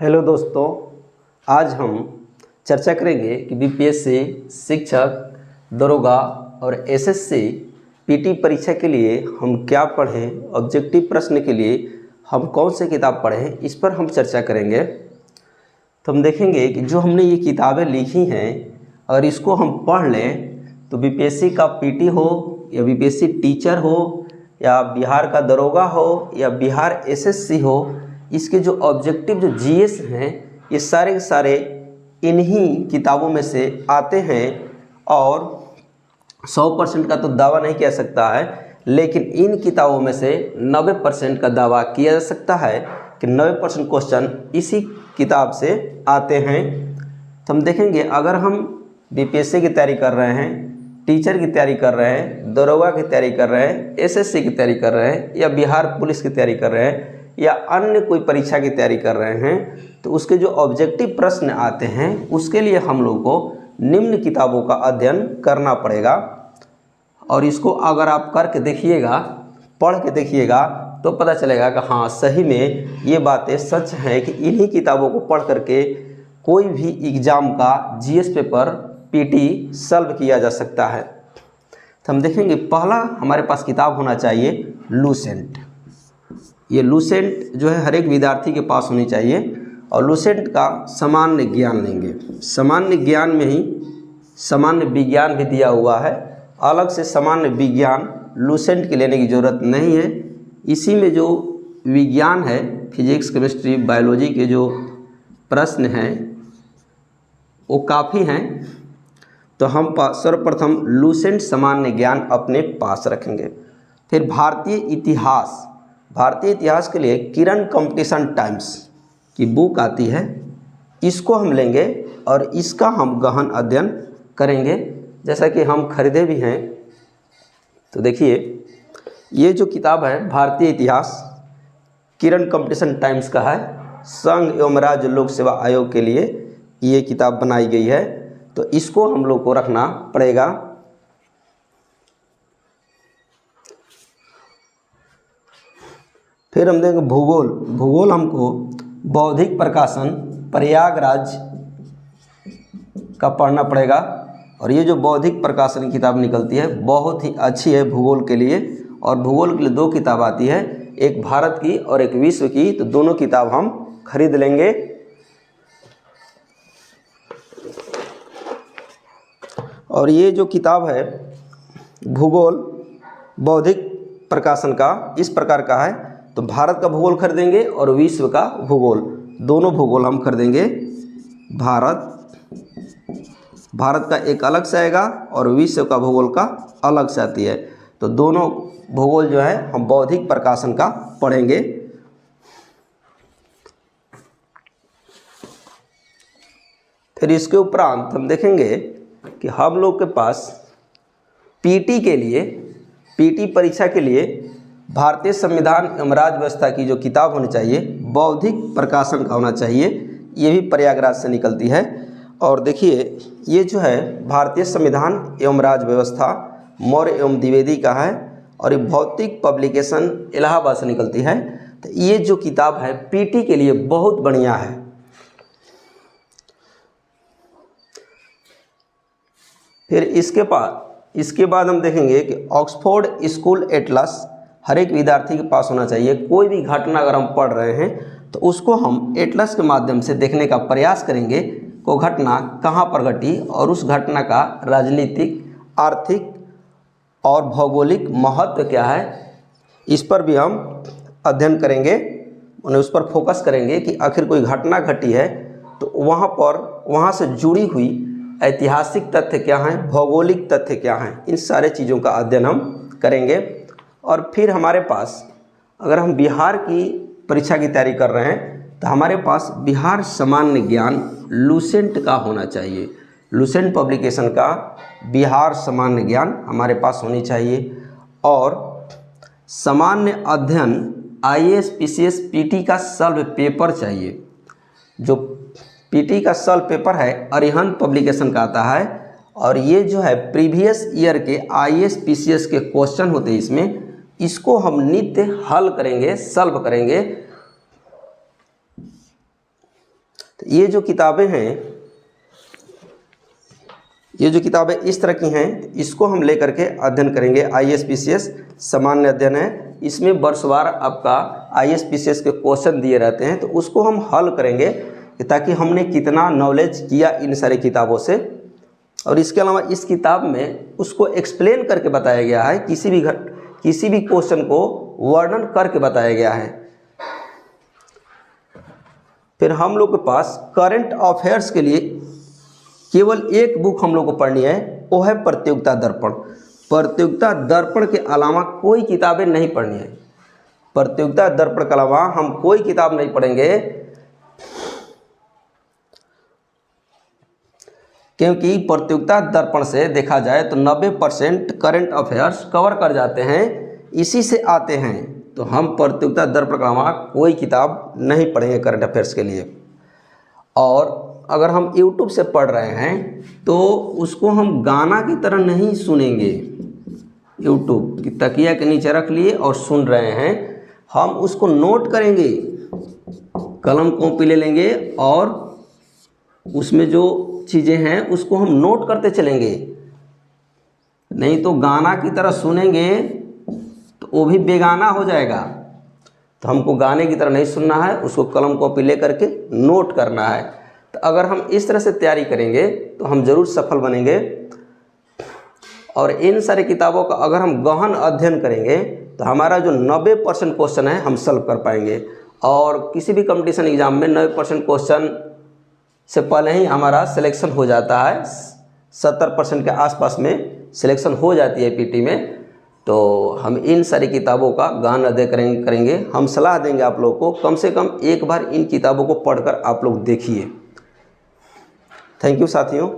Hello दोस्तों, आज हम चर्चा करेंगे कि बीपीएससी शिक्षक, दरोगा और एसएससी पीटी परीक्षा के लिए हम क्या पढ़ें, ऑब्जेक्टिव प्रश्न के लिए हम कौन से किताब पढ़ें, इस पर हम चर्चा करेंगे। तो हम देखेंगे कि जो हमने ये किताबें लिखी हैं, अगर इसको हम पढ़ लें तो बीपीएससी का पीटी हो या बीपीएससी टीचर हो या बिहार का दरोगा हो या बिहार एसएससी हो, इसके जो ऑब्जेक्टिव जो जीएस हैं ये सारे के सारे इन्हीं किताबों में से आते हैं। और 100% का तो दावा नहीं किया सकता है, लेकिन इन किताबों में से 90% का दावा किया जा सकता है कि 90% क्वेश्चन इसी किताब से आते हैं। तो हम देखेंगे, अगर हम बीपीएससी की तैयारी कर रहे हैं, टीचर की तैयारी कर रहे हैं, दरोगा की तैयारी कर रहे हैं, एसएससी की तैयारी कर रहे हैं या बिहार पुलिस की तैयारी कर रहे हैं या अन्य कोई परीक्षा की तैयारी कर रहे हैं, तो उसके जो ऑब्जेक्टिव प्रश्न आते हैं उसके लिए हम लोग को निम्न किताबों का अध्ययन करना पड़ेगा। और इसको अगर आप करके देखिएगा, पढ़ के देखिएगा, तो पता चलेगा कि हाँ, सही में ये बातें सच हैं कि इन्हीं किताबों को पढ़ करके कोई भी एग्ज़ाम का जीएस पेपर पीटी सॉल्व किया जा सकता है। तो हम देखेंगे, पहला हमारे पास किताब होना चाहिए लूसेंट। ये लूसेंट जो है हर एक विद्यार्थी के पास होनी चाहिए। और लूसेंट का सामान्य ज्ञान लेंगे। सामान्य ज्ञान में ही सामान्य विज्ञान भी दिया हुआ है, अलग से सामान्य विज्ञान लूसेंट की लेने की ज़रूरत नहीं है। इसी में जो विज्ञान है, फिजिक्स, केमिस्ट्री, बायोलॉजी के जो प्रश्न हैं वो काफ़ी हैं। तो हम सर्वप्रथम लूसेंट सामान्य ज्ञान अपने पास रखेंगे। फिर भारतीय इतिहास के लिए किरण कंपटीशन टाइम्स की बुक आती है, इसको हम लेंगे और इसका हम गहन अध्ययन करेंगे, जैसा कि हम खरीदे भी हैं। तो देखिए, ये जो किताब है भारतीय इतिहास, किरण कंपटीशन टाइम्स का है, संघ एवं राज्य लोक सेवा आयोग के लिए ये किताब बनाई गई है। तो इसको हम लोग को रखना पड़ेगा। फिर हम देखेंगे भूगोल हमको बौद्धिक प्रकाशन प्रयागराज का पढ़ना पड़ेगा। और ये जो बौद्धिक प्रकाशन की किताब निकलती है बहुत ही अच्छी है भूगोल के लिए। और भूगोल के लिए 2 किताब आती है, एक भारत की और एक विश्व की। तो दोनों किताब हम खरीद लेंगे। और ये जो किताब है भूगोल बौद्धिक प्रकाशन का, इस प्रकार का है। तो भारत का भूगोल खरीदेंगे और विश्व का भूगोल, दोनों भूगोल हम खरीदेंगे। भारत का एक अलग से आएगा और विश्व का भूगोल का अलग से आती है। तो दोनों भूगोल जो है हम बौद्धिक प्रकाशन का पढ़ेंगे। फिर इसके उपरांत हम देखेंगे कि हम लोग के पास पीटी परीक्षा के लिए भारतीय संविधान एवं राज्य व्यवस्था की जो किताब होनी चाहिए बौद्धिक प्रकाशन का होना चाहिए। ये भी प्रयागराज से निकलती है। और देखिए, ये जो है भारतीय संविधान एवं राज्य व्यवस्था मौर्य एवं द्विवेदी का है और ये भौतिक पब्लिकेशन इलाहाबाद से निकलती है। तो ये जो किताब है पीटी के लिए बहुत बढ़िया है। फिर इसके बाद हम देखेंगे कि ऑक्सफोर्ड स्कूल एटलस हर एक विद्यार्थी के पास होना चाहिए। कोई भी घटना अगर हम पढ़ रहे हैं तो उसको हम एटलस के माध्यम से देखने का प्रयास करेंगे को घटना कहाँ पर घटी और उस घटना का राजनीतिक, आर्थिक और भौगोलिक महत्व क्या है, इस पर भी हम अध्ययन करेंगे। उस पर फोकस करेंगे कि आखिर कोई घटना घटी है तो वहाँ से जुड़ी हुई ऐतिहासिक तथ्य क्या हैं, भौगोलिक तथ्य क्या हैं, इन सारे चीज़ों का अध्ययन हम करेंगे। और फिर हमारे पास, अगर हम बिहार की परीक्षा की तैयारी कर रहे हैं तो हमारे पास बिहार सामान्य ज्ञान लूसेंट का होना चाहिए। लूसेंट पब्लिकेशन का बिहार सामान्य ज्ञान हमारे पास होनी चाहिए। और सामान्य अध्ययन आईएएस, पीसीएस, पीटी का सॉल्व पेपर चाहिए। जो पीटी का सॉल्व पेपर है अरिहंत पब्लिकेशन का आता है। और ये जो है प्रीवियस ईयर के आईएएस, पीसीएस के क्वेश्चन होते हैं इसमें, इसको हम नित्य हल करेंगे, सॉल्व करेंगे। तो ये जो किताबें हैं, ये जो किताबें इस तरह की हैं, इसको हम लेकर के अध्ययन करेंगे। ISPCS सामान्य अध्ययन है, इसमें वर्षवार आपका ISPCS के क्वेश्चन दिए रहते हैं, तो उसको हम हल करेंगे ताकि हमने कितना नॉलेज किया इन सारी किताबों से। और इसके अलावा इस किताब में उसको एक्सप्लेन करके बताया गया है, किसी भी क्वेश्चन को वर्णन करके बताया गया है। फिर हम लोग के पास करंट अफेयर्स के लिए केवल एक बुक हम लोग को पढ़नी है, वो है प्रतियोगिता दर्पण। प्रतियोगिता दर्पण के अलावा कोई किताबें नहीं पढ़नी है। प्रतियोगिता दर्पण के अलावा हम कोई किताब नहीं पढ़ेंगे, क्योंकि प्रतियोगिता दर्पण से देखा जाए तो 90% करंट अफेयर्स कवर कर जाते हैं, इसी से आते हैं। तो हम प्रतियोगिता दर्पण के अलावा कोई किताब नहीं पढ़ेंगे करंट अफेयर्स के लिए। और अगर हम YouTube से पढ़ रहे हैं तो उसको हम गाना की तरह नहीं सुनेंगे। YouTube की तकिया के नीचे रख लिए और सुन रहे हैं, हम उसको नोट करेंगे, कलम कॉपी ले लेंगे और उसमें जो चीज़ें हैं उसको हम नोट करते चलेंगे। नहीं तो गाना की तरह सुनेंगे तो वो भी बेगाना हो जाएगा। तो हमको गाने की तरह नहीं सुनना है, उसको कलम कॉपी ले करके नोट करना है। तो अगर हम इस तरह से तैयारी करेंगे तो हम ज़रूर सफल बनेंगे। और इन सारी किताबों का अगर हम गहन अध्ययन करेंगे तो हमारा जो 90% क्वेश्चन है हम सॉल्व कर पाएंगे। और किसी भी कंपटीशन एग्ज़ाम में 90% क्वेश्चन से पहले ही हमारा सिलेक्शन हो जाता है, 70% के आसपास में सिलेक्शन हो जाती है पीटी में। तो हम इन सारी किताबों का गहन अध्ययन करेंगे। हम सलाह देंगे आप लोगों को, कम से कम एक बार इन किताबों को पढ़कर आप लोग देखिए। थैंक यू साथियों।